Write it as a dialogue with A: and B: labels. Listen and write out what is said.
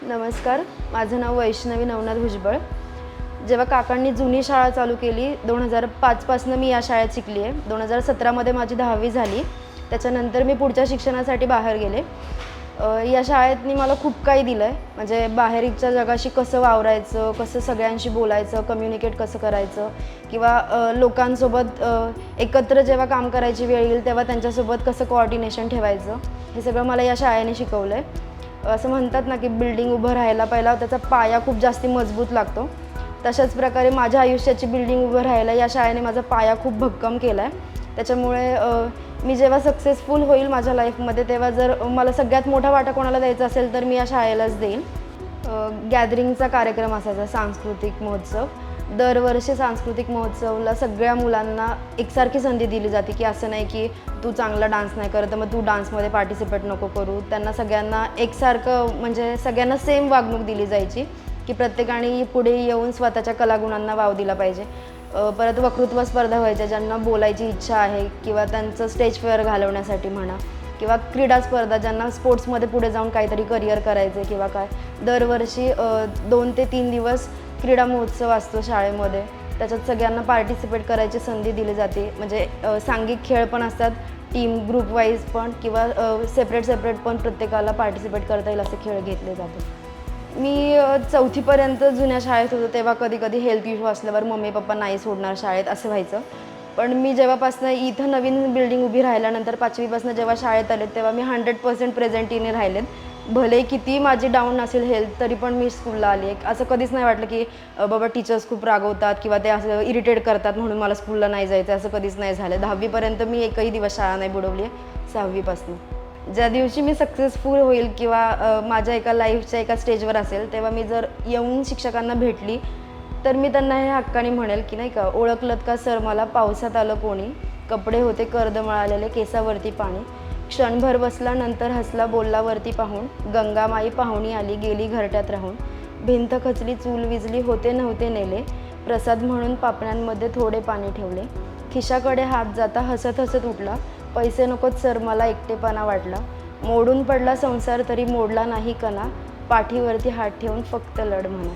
A: नमस्कार, माझं नाव वैष्णवी नवनाथ भुजबळ. जेव्हा काकांनी जुनी शाळा चालू केली 2005 पासून मी या शाळेत शिकली आहे. 2017मध्ये माझी 10वी झाली. त्याच्यानंतर मी पुढच्या शिक्षणासाठी बाहेर गेले. या शाळेतनी मला खूप काही दिलं आहे. म्हणजे बाहेरच्या जगाशी कसं वावरायचं, कसं सगळ्यांशी बोलायचं, कम्युनिकेट कसं करायचं किंवा लोकांसोबत एकत्र जेव्हा काम करायची वेळ येईल तेव्हा त्यांच्यासोबत कसं कोऑर्डिनेशन ठेवायचं, हे सगळं मला या शाळेने शिकवलं आहे. असं म्हणतात ना की बिल्डिंग उभं राहायला पहिला त्याचा पाया खूप जास्ती मजबूत लागतो. तशाच प्रकारे माझ्या आयुष्याची बिल्डिंग उभं राहायला या शाळेने माझा पाया खूप भक्कम केला आहे. त्याच्यामुळे मी जेव्हा सक्सेसफुल होईल माझ्या लाईफमध्ये तेव्हा जर मला सगळ्यात मोठा वाटा कोणाला द्यायचा असेल तर मी या शाळेलाच देईन. गॅदरिंगचा कार्यक्रम असायचा, सांस्कृतिक महोत्सव. दरवर्षी सांस्कृतिक महोत्सवला सगळ्या मुलांना एकसारखी संधी दिली जाते की असं नाही की तू चांगला डान्स नाही करत तर मग तू डान्समध्ये पार्टिसिपेट नको करू. त्यांना सगळ्यांना एकसारखं म्हणजे सगळ्यांना सेम वागणूक दिली जायची की प्रत्येकाने पुढे येऊन स्वतःच्या कलागुणांना वाव दिला पाहिजे. परत वक्तृत्व स्पर्धा व्हायच्या, ज्यांना बोलायची इच्छा आहे किंवा त्यांचं स्टेज फेअर घालवण्यासाठी म्हणा, किंवा क्रीडा स्पर्धा ज्यांना स्पोर्ट्समध्ये पुढे जाऊन काहीतरी करिअर करायचं किंवा काय. दरवर्षी 2 ते 3 दिवस क्रीडा महोत्सव असतो शाळेमध्ये. त्याच्यात सगळ्यांना पार्टिसिपेट करायची संधी दिली जाते. म्हणजे सांघिक खेळ पण असतात, टीम ग्रुप वाईज पण किंवा सेपरेट पण प्रत्येकाला पार्टिसिपेट करता येईल असे खेळ घेतले जातात. मी 4थीपर्यंत जुन्या शाळेत होतो तेव्हा कधी हेल्थ इश्यू असल्यावर मम्मी पप्पा नाही सोडणार शाळेत असं व्हायचं. पण मी जेव्हापासून इथं नवीन बिल्डिंग उभी राहिल्यानंतर 5वीपासून जेव्हा शाळेत आले तेव्हा मी 100% प्रेझेंट येणे राहिलेत. भले किती माझी डाऊन असेल हेल्थ तरी पण मी स्कूलला आली आहे. असं कधीच नाही वाटलं की बाबा टीचर्स खूप रागवतात किंवा ते असं इरिटेट करतात म्हणून मला स्कूलला नाही जायचं, असं कधीच नाही झालं. 10वीपर्यंत मी एकही दिवस शाळा नाही बुडवली आहे. 6वीपासून ज्या दिवशी मी सक्सेसफुल होईल किंवा माझ्या एका लाईफच्या एका स्टेजवर असेल तेव्हा मी जर येऊन शिक्षकांना भेटली तर मी त्यांना हे हक्काने म्हणेल की नाही का, ओळखलत का सर मला, पावसात आलं कोणी, कपडे होते कर्द मळालेले, केसावरती पाणी, क्षणभर बसला नंतर हसला बोलला वरती पाहून, गंगामाई पाहुणी आली गेली घरट्यात राहून, भिंत खचली चूल विजली होते नव्हते नेले, प्रसाद म्हणून पापण्यांमध्ये थोडे पाणी ठेवले, खिशाकडे हात जाता हसत हसत उठला, पैसे नकोत सर मला एकटेपणा वाटला, मोडून पडला संसार तरी मोडला नाही कणा, पाठीवरती हात ठेवून फक्त लढ म्हणा.